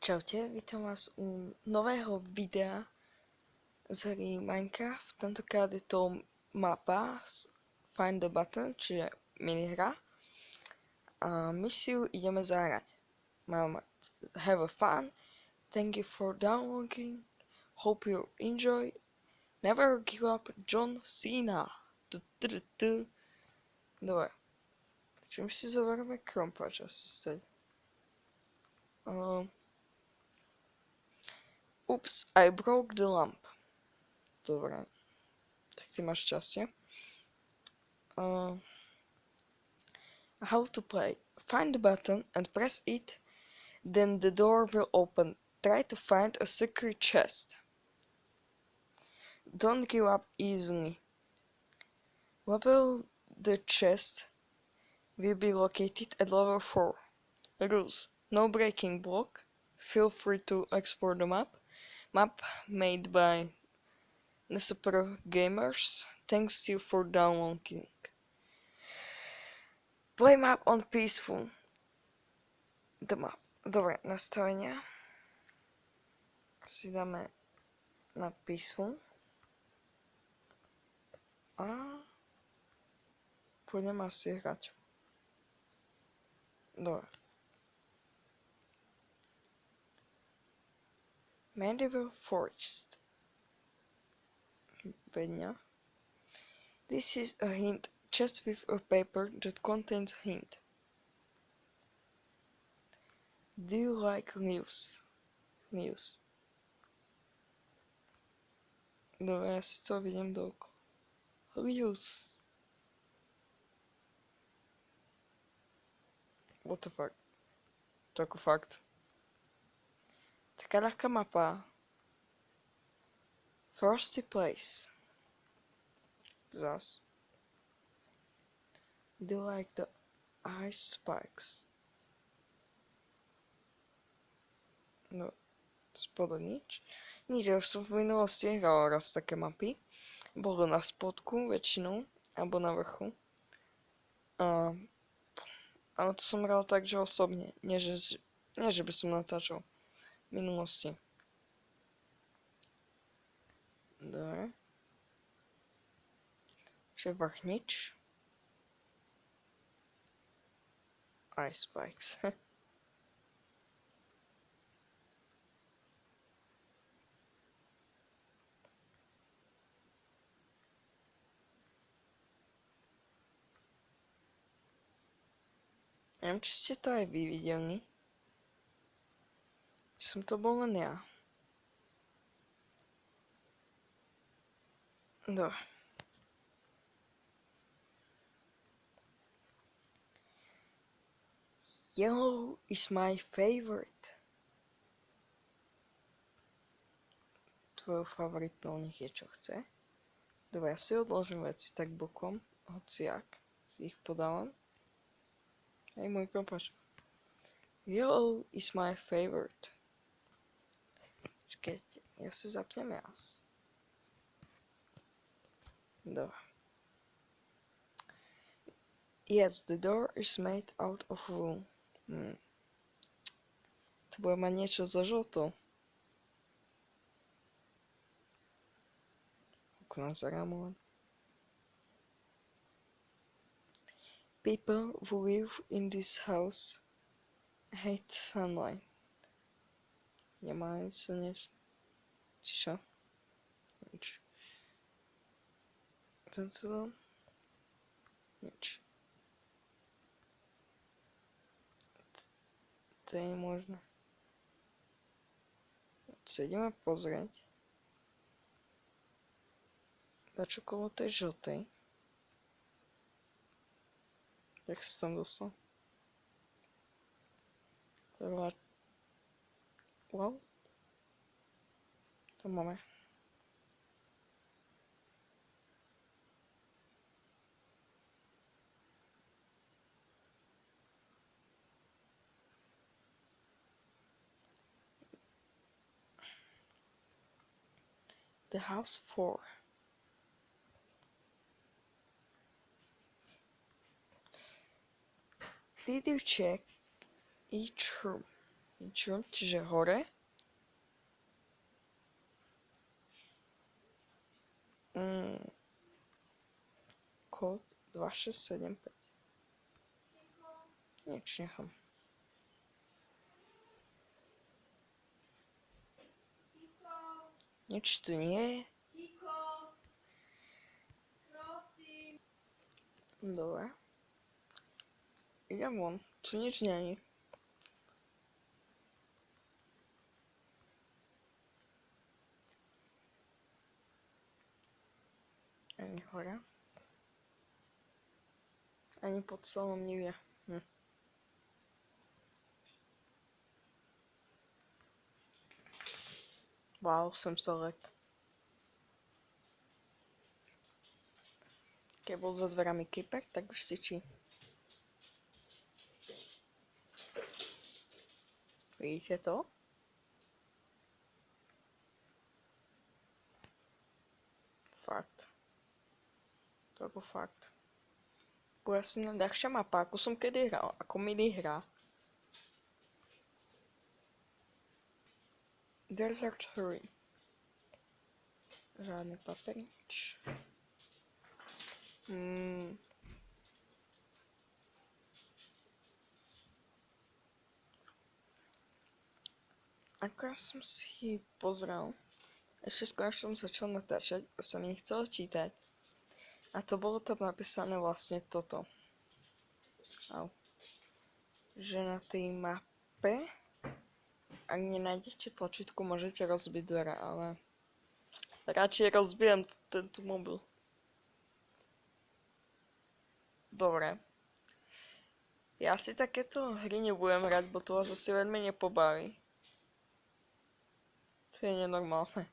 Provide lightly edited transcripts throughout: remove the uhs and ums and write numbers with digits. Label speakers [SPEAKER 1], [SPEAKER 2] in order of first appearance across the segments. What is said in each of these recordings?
[SPEAKER 1] Čaute, vítam vás u nového videa z hry Minecraft. Tentokrát je to mapa Find the Button, čiže minihra. A misiu ideme zahrať. Máme have a fun, thank you for downloading, hope you enjoy, never give up, John Cena. Dobre, čím si zoberieme krompač asi stať. Oops, I broke the lamp. Dobre. Tak ty máš šťastie. How to play. Find the button and press it, then the door will open. Try to find a secret chest. Don't give up easily. Level the chest will be located at level 4. Rules. No breaking block. Feel free to explore the map. Map made by Super Gamers. Thanks to you for downloading. Play map on peaceful. The map. Dobre, nastavenia. Si dáme na peaceful. A pôjdeme asi hrať. Dobre. Medieval Forest. Vedňa. This is a hint. Chest with a paper that contains a hint. Do you like leaves? Leaves. Dobre, ja si to vidím dookola. Leaves. What the fuck? To ako fakt. Taká ľahká mapa. Frosty Place. Zas. Do you like the ice spikes? No, spodu nič. Nič, ja už som v minulosti hral raz také mapy. Bolo na spodku väčšinou, alebo na vrchu. Ale to som hral tak, že osobne. Nie, že by som natáčal v minulosti. Dobre. Že vrch nič. Ice spikes. Neviem, či ste to aj vy videli. Či som to bol len ja. Dobre. Yellow is my favorite. Tvojou favoritnou nech je čo chce. Dobre, ja si odložím veci tak bokom, hociak si ich podávam. Hej, môj kompač. Yellow is my favorite. Čakajte, ja si zapnem jas. Dobre. Yes, the door is made out of wool. To bude mať niečo so žltou. Okno zarámu len. People who live in this house hate sunlight. Nemajú slnečné. Či čo? Nič. Tento dom? Nič. To je možné. Sa ideme pozrieť. Dačo kolo tej žltej. Jak sa tam dostal? Prvá... Wow. To máme. The house 4. Did you check each room? Čo? Čiže hore. Kód 2675. Nič nechám. Nič tu nie je. Dobre. Idem von. Tu nič nie je. Ani hore. Ani pod stolom nie je. Wow, som sa lek. Keď bol za dverami kypek, tak už sičí. Vidíte to? Fakt. To je fakt. Bude asi najľahšia mapa, ako som kedy hral, ako minihra. Desert Hurry. Žádny paperič. Ako ja som si pozrel, ešte skôr som začal natáčať a som nechcel čítať. A to bolo tam napísané vlastne toto. Že na tej mape, ak nenájdete tlačítko, môžete rozbiť dvere, ale radšej rozbijem tento mobil. Dobre. Ja si takéto hry nebudem hrať, bo to vás asi veľmi nepobaví. To je nenormálne.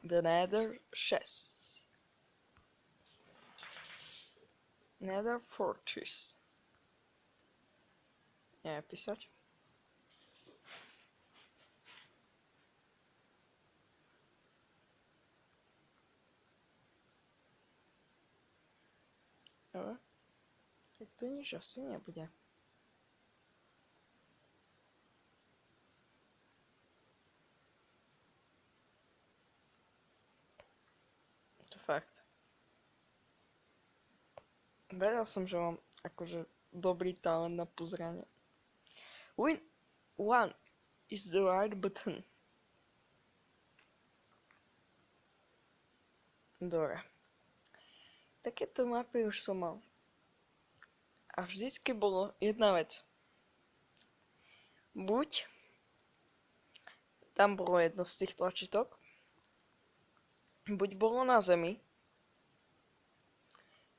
[SPEAKER 1] The Nether 6. Nether Fortress. Nie, písať. Dobre. Tak tu nič asi nebude. To fakt. Vedel som, že mám akože dobrý talent na pozeranie. Win 1 is the right button. Dobre. Takéto mapy už som mal. A vždycky bolo jedna vec. Buď tam bolo jedno z tých tlačítok, buď bolo na zemi,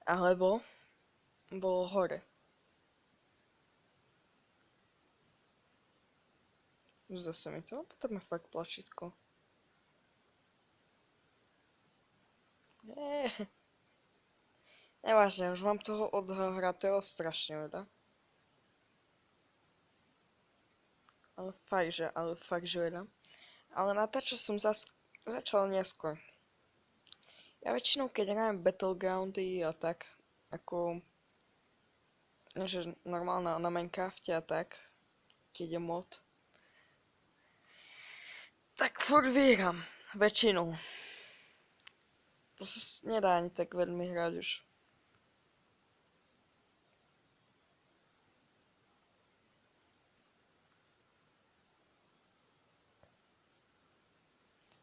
[SPEAKER 1] alebo bolo hore. Zase mi to, potom je fakt tlačítko. Nevážne, už mám toho odhratého strašne veľa. Ale fakt, že veľa. Ale natáčať som začal neskôr. Ja väčšinou, keď hrajem Battlegroundy a tak, ako že normálne na Minecrafte a tak, keď je mod, tak furt vyhrám. Väčšinou. To sa nedá ani tak veľmi hrať už.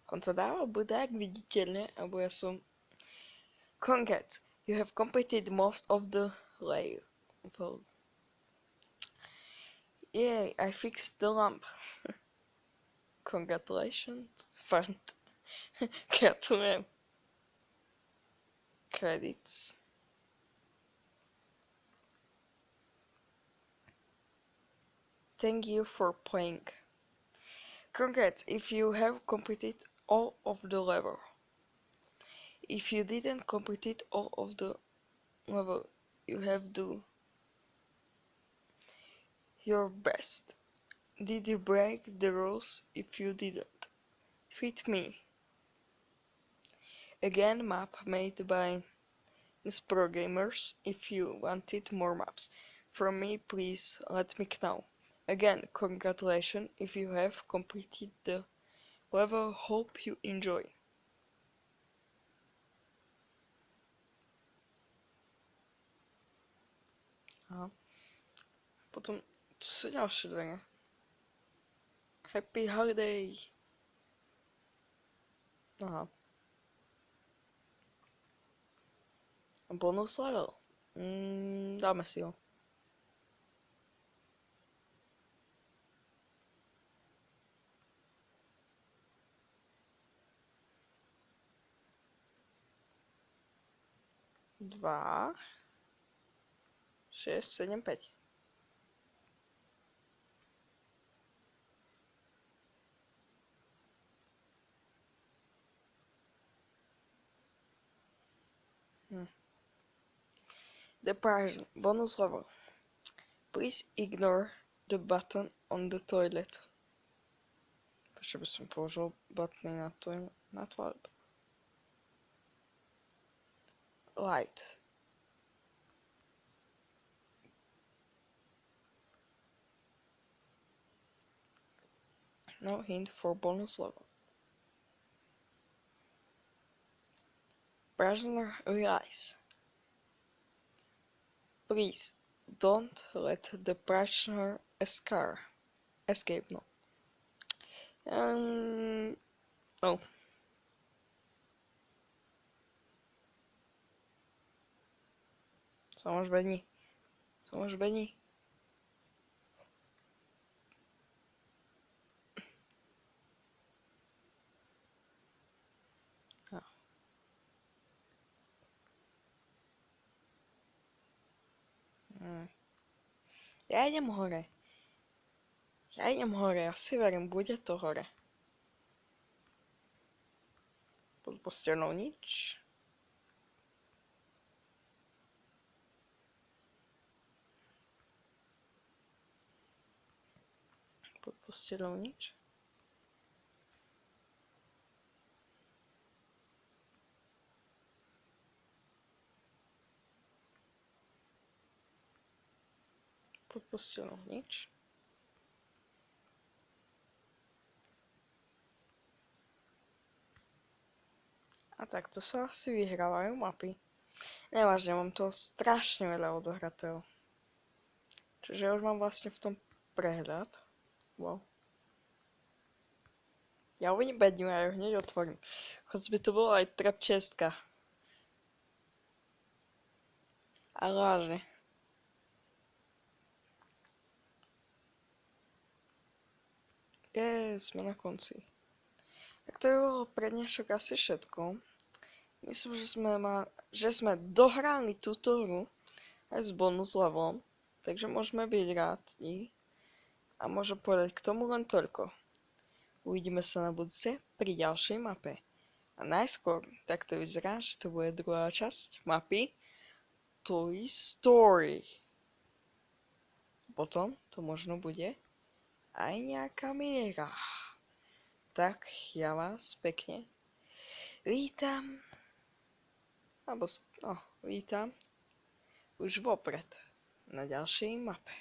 [SPEAKER 1] On sa dával budák viditeľne, alebo ja som... Congrats, you have completed most of the layer. Yay, I fixed the lamp. Congratulations, fun. Gratulujem. Credits. Thank you for playing. Congrats if you have completed all of the level. If you didn't complete all of the level, you have to your best. Did you break the rules? If you didn't, tweet me. Again, map made by Pro Gamers. If you wanted more maps from me, please let me know. Again, congratulations if you have completed the level. Hope you enjoy. Aha. Potom, tu sú ďalšie dvere. Happy Holiday. Aha. Bonus level. Dáme si ho. Dva. 6, 7, 5. The Persian bonus level. Please ignore the button on the toilet. Prečo by som použil buttony na toilet? Light. No hint for bonus level. Prisoner realize. Please don't let the prisoner escape. No. No. Somos Benny. Ja idem hore, ja si verím, bude to hore. Pod posteľnou nič. Pod posteľnou nič. Pod posteľnou nič. A takto sa asi vyhrávajú mapy. Nevážne, mám toho strašne veľa odohratého. Čiže ja už mám vlastne v tom prehľad. Wow. Ja uvidím bedňu a ju hneď otvorím. Choď by to bolo aj trap 6. Ale vážne. Sme na konci. Tak to je bolo pre dnešok asi všetko. Myslím, že sme dohrali túto hru aj s bonus levelom, takže môžeme byť rádi a môžem povedať k tomu len toľko. Uvidíme sa na budúce pri ďalšej mape. A najskôr takto vyzerá, že to bude druhá časť mapy Toy Story. Potom to možno bude aj nejaká minihra. Tak ja vás pekne vítam už vopred na ďalšej mape.